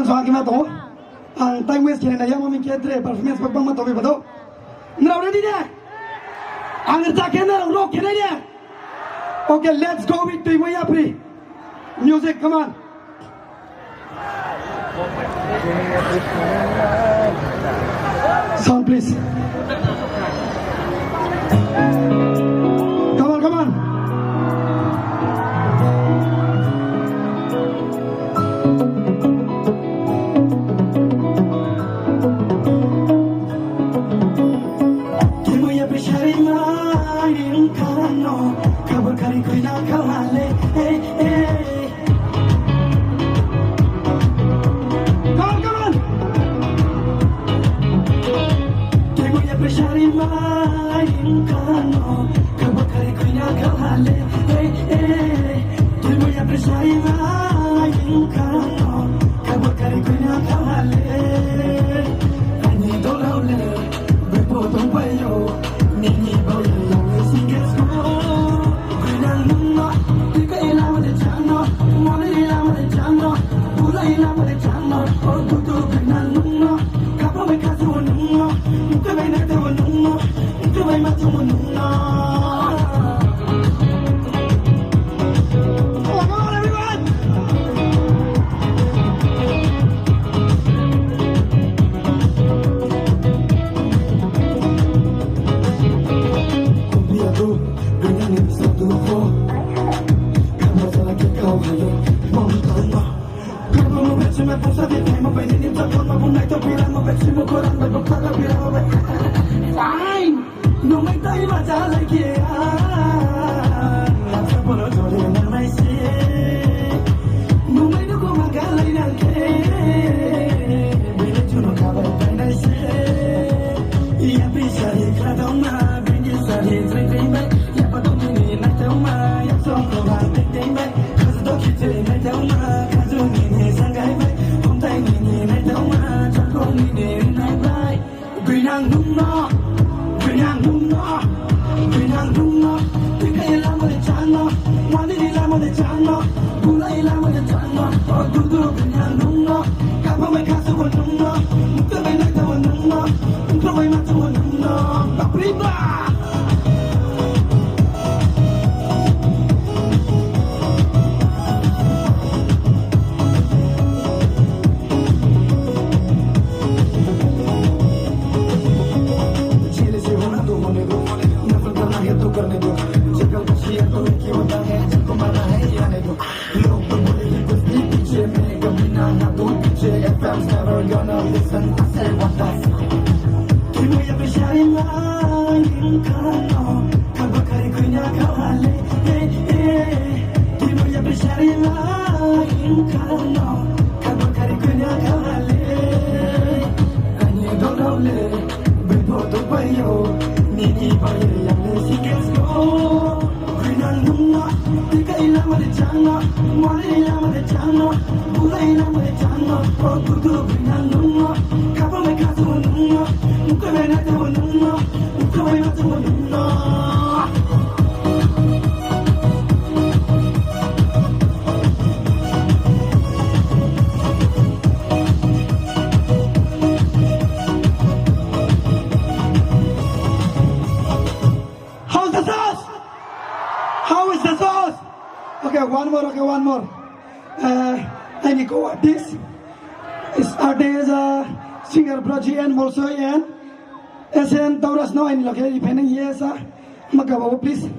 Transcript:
soal kita tahu, time waste kena naya mami kira performance babang mah tahu betul. Nggak ready deh. Angin tak kena rock kena deh. Okay, let's go with the Maya Pri. Music, come on. Sound please. Come on, come on. Okay, one more. I need go artist. Is artist singer Braji and also and SN Tauras no any local depending yes. Magawa please.